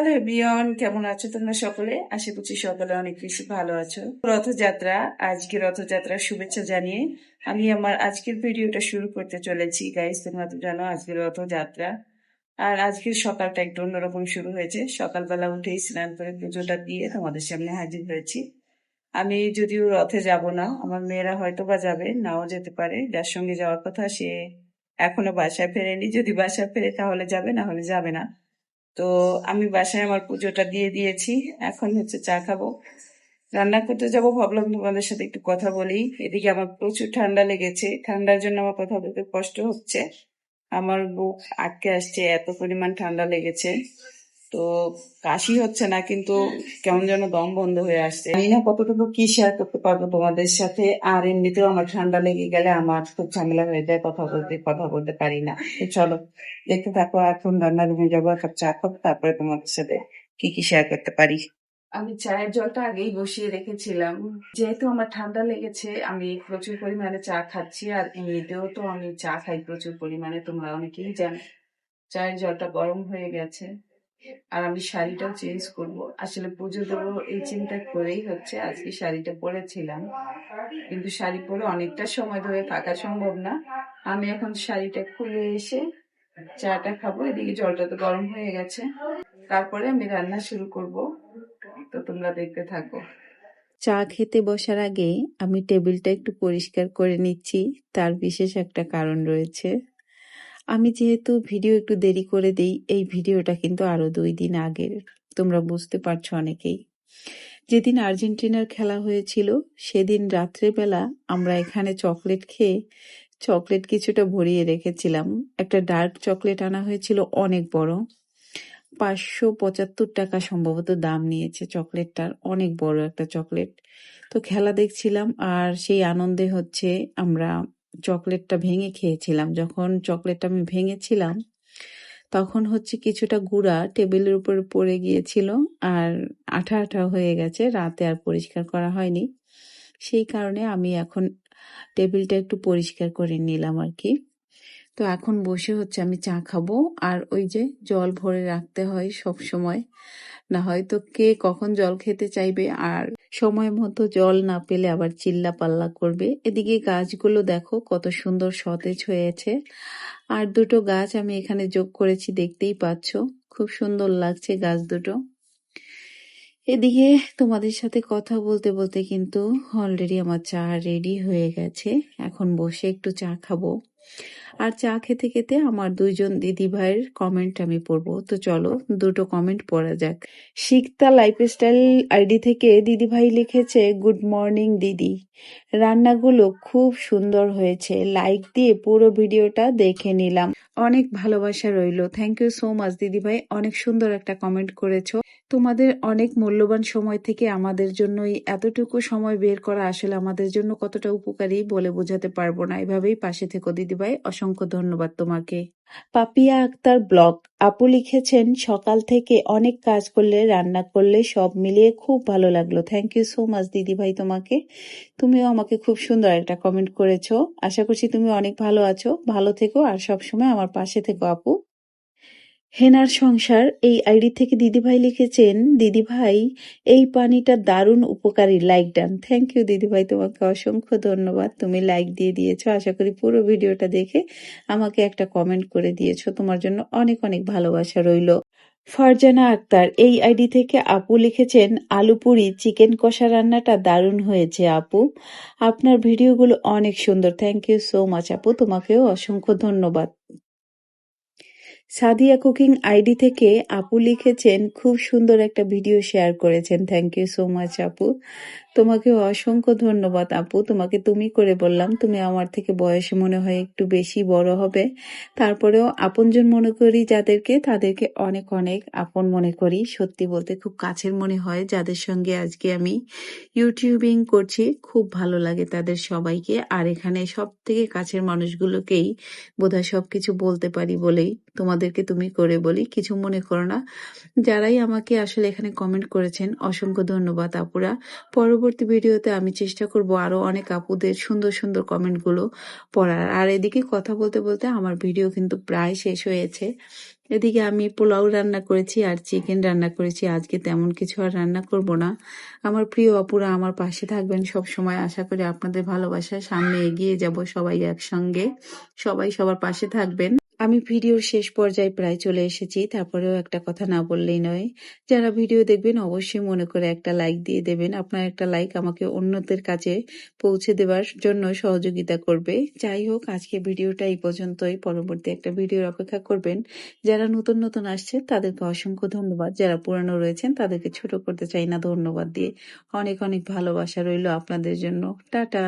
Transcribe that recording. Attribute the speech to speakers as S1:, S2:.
S1: Hello everyone, কেমন আছো তোমরা সকলে? আশা করছি সকলে অনেক বেশি ভালো আছো। রথযাত্রা, আজকে রথযাত্রার শুভেচ্ছা জানিয়ে আমি আমার আজকের ভিডিওটা শুরু করতে চলেছি। গাইস, তোমরা তো জানো আজকে রথযাত্রা। আর আজকের সকালটা একটু অন্যরকম শুরু হয়েছে। সকালবেলা উঠেই স্নান করে পুজোটা দিয়ে তোমাদের সামনে হাজির হয়েছি। আমি যদিও রথে যাব না, আমার মেয়েরা হয়তো বা যাবে, নাও যেতে পারে। যার সঙ্গে যাওয়ার কথা সে এখনো বাসায় ফেরেনি। যদি বাসায় ফেরে তাহলে যাবে, না হলে যাবে না। তো আমি বাসায় আমার পুজোটা দিয়ে দিয়েছি। এখন হচ্ছে চা খাবো, রান্না করতে যাবো। ভাবলাম তোমাদের সাথে একটু কথা বলি। এদিকে আমার প্রচুর ঠান্ডা লেগেছে, ঠান্ডার জন্য আমার কথা বলতে কষ্ট হচ্ছে। আমার বুক আটকে আসছে, এত পরিমাণ ঠান্ডা লেগেছে। তো কাশি হচ্ছে না, কিন্তু কেমন যেন দম বন্ধ হয়ে আসছে। জানি না কতটুকু কি শেয়ার করতে পারবো তোমাদের সাথে। আর এমনিতেও আমার ঠান্ডা লেগে গেলে আমার খুব ঝামেলা হয়ে যায়, কথা বলতে পারি না। তো চলো দেখতে থাকো। এখন রান্নার রুমে যাবো, এক কাপ চা খাবো, তারপরে তোমাদের সাথে কি কি শেয়ার করতে পারি। আমি চায়ের জলটা আগেই বসিয়ে রেখেছিলাম। যেহেতু আমার ঠান্ডা লেগেছে, আমি প্রচুর পরিমাণে চা খাচ্ছি। আর এমনিতেও তো আমি চা খাই প্রচুর পরিমাণে, তোমরা অনেকেই জানো। চায়ের জলটা গরম হয়ে গেছে। আর আমি শাড়িটাও চেঞ্জ করব। আসলে পুজো দেবো এই চিন্তা করেই হচ্ছে আজকে শাড়িটা পরেছিলাম, কিন্তু শাড়ি পরে অনেকটা সময় ধরে থাকা সম্ভব না। আমি এখন শাড়িটা খুলে এসে চাটা খাবো। এদিকে জলটা তো গরম হয়ে গেছে, তারপরে আমি রান্না শুরু করব। তো তোমরা দেখতে থাকো। চা খেতে বসার আগে আমি টেবিলটা একটু পরিষ্কার করে নিচ্ছি। তার বিশেষ একটা কারণ রয়েছে। আমি যেহেতু ভিডিও একটু দেরি করে দেই, এই ভিডিওটা কিন্তু আরো 2 দিন আগের। তোমরা বুঝতে পারছো অনেকেই। যেদিন আর্জেন্টিনার খেলা হয়েছিল সেদিন রাত্রেবেলা আমরা এখানে চকলেট খেয়ে চকলেট কিছুটা ভরিয়ে রেখেছিলাম। একটা ডার্ক চকলেট আনা হয়েছিল, অনেক বড়, 575 টাকা সম্ভবত দাম নিয়েছে চকলেটটার। অনেক বড় একটা চকলেট। তো খেলা দেখছিলাম আর সেই আনন্দে হচ্ছে আমরা চকলেটটা ভেঙে খেয়েছিলাম। যখন চকলেটটা আমি ভেঙেছিলাম তখন হচ্ছে কিছুটা গুঁড়া টেবিলের উপর পড়ে গিয়েছিল আর আঠা আঠা হয়ে গেছে। রাতে আর পরিষ্কার করা হয়নি, সেই কারণে আমি এখন টেবিলটা একটু পরিষ্কার করে নিলাম আর কি। তো এখন বসে হচ্ছে আমি চা খাবো। আর ওই যে জল ভরে রাখতে হয় সব সময়, না হয়তো কে কখন জল খেতে চাইবে, আর সময় মতো জল না পেলে আবার চিল্লা পাল্লা করবে। এদিকে গাছগুলো দেখো কত সুন্দর সতেজ হয়েছে। আর দুটো গাছ আমি এখানে যোগ করেছি, দেখতেই পাচ্ছ, খুব সুন্দর লাগছে গাছ দুটো। এদিকে তোমাদের সাথে কথা বলতে বলতে কিন্তু অলরেডি আমার চা রেডি হয়ে গেছে। এখন বসে একটু চা খাবো। আর চা খেতে খেতে আমার 2জন দিদি ভাইয়ের কমেন্ট আমি পড়বো। তো চলো দুটো কমেন্ট পড়া যাক। শিকতা লাইফস্টাইল আইডি থেকে দিদি ভাই লিখেছে, গুড মর্নিং দিদি, রান্নাগুলো খুব সুন্দর হয়েছে, লাইক দিয়ে পুরো ভিডিওটা দেখে নিলাম, অনেক ভালোবাসা রইলো। থ্যাংক ইউ সো মাচ দিদি ভাই, অনেক সুন্দর একটা কমেন্ট করেছো। তোমাদের অনেক মূল্যবান সময় থেকে আমাদের জন্য এই এতটুকু সময় বের করা আসলে আমাদের জন্য কতটা উপকারী বলে বোঝাতে পারবো না। এভাবেই পাশে থেকো দিদিভাই, অসংখ্য ধন্যবাদ তোমাকে। পাপিয়া আক্তার ব্লগ আপু লিখেছেন, সকাল থেকে অনেক কাজ করলে, রান্না করলে, সব মিলিয়ে খুব ভালো লাগলো। থ্যাংক ইউ সো মাচ দিদিভাই তোমাকে। তুমিও আমাকে খুব সুন্দর একটা কমেন্ট করেছো। আশা করছি তুমি অনেক ভালো আছো, ভালো থেকো আর সবসময় আমার পাশে থেকো আপু। হেনার সংসার এই আইডি থেকে দিদিভাই লিখেছেন, দিদিভাই এই পানিটা দারুণ উপকারী, লাইক ডান। থ্যাংক ইউ দিদিভাই, তোমাকে অসংখ্য ধন্যবাদ, তুমি লাইক দিয়ে দিয়েছো। আশা করি পুরো ভিডিওটা দেখে আমাকে একটা কমেন্ট করে দিয়েছো। তোমার জন্য অনেক অনেক ভালোবাসা রইলো। ফারজানা আক্তার এই আইডি থেকে আপু লিখেছেন, আলু পুরি চিকেন কষা রান্নাটা দারুণ হয়েছে আপু, আপনার ভিডিওগুলো অনেক সুন্দর। থ্যাংক ইউ সো মাচ আপু, তোমাকেও অসংখ্য ধন্যবাদ। সাদিয়া কুকিং আইডি থেকে আপু লিখেছেন, খুব সুন্দর একটা ভিডিও শেয়ার করেছেন। থ্যাংক ইউ সো মাচ আপু, তোমাকে অসংখ্য ধন্যবাদ আপু। তোমাকে তুমি করে বললাম, তুমি আমার থেকে বয়সে মনে হয় একটু বেশি বড় হবে, তারপরেও আপনজন মনে করি যাদেরকে, তাদেরকে অনেক অনেক আপন মনে করি। সত্যি বলতে খুব কাছের মনে হয় যাদের সঙ্গে আজকে আমি ইউটিউবিং করছি, খুব ভালো লাগে তাদের সবাইকে। আর এখানে সব থেকে কাছের মানুষগুলোকেই বোধহয় সবকিছু বলতে পারি বলেই তোমাদের আপুদেরকে তুমি করে বলি, কিছু মনে করো না। যারাই আমাকে আসলে এখানে কমেন্ট করেছেন অসংখ্য ধন্যবাদ আপুরা। পরবর্তী ভিডিওতে আমি চেষ্টা করব আরো অনেক আপুদের সুন্দর সুন্দর কমেন্টগুলো পড়ার। আর এদিকে কথা বলতে বলতে আমার ভিডিও কিন্তু প্রায় শেষ হয়েছে। এদিকে আমি পোলাও রান্না করেছি আর চিকেন রান্না করেছি। আজকে তেমন কিছু আর রান্না করব না। আমার প্রিয় আপুরা আমার পাশে থাকবেন সব সময়। আশা করি আপনাদের ভালোবাসায় সামনে এগিয়ে যাব সবাই একসঙ্গে। সবাই সবার পাশে থাকবেন। আমি ভিডিওর শেষ পর্যায়ে প্রায় চলে এসেছি। তারপরেও একটা কথা না বললেই নয়। যারা ভিডিও দেখবেন অবশ্যই মনে করে একটা লাইক দিয়ে দেবেন। আপনার একটা লাইক আমাকে অন্যদের কাছে পৌঁছে দেওয়ার জন্য সহযোগিতা করবে। যাই হোক, আজকে ভিডিওটা এই পর্যন্তই। পরবর্তী একটা ভিডিওর অপেক্ষা করবেন। যারা নতুন নতুন আসছে তাদেরকে অসংখ্য ধন্যবাদ। যারা পুরানো রয়েছেন তাদেরকে ছোট করতে চাই না ধন্যবাদ দিয়ে। অনেক অনেক ভালোবাসা রইল আপনাদের জন্য। টাটা।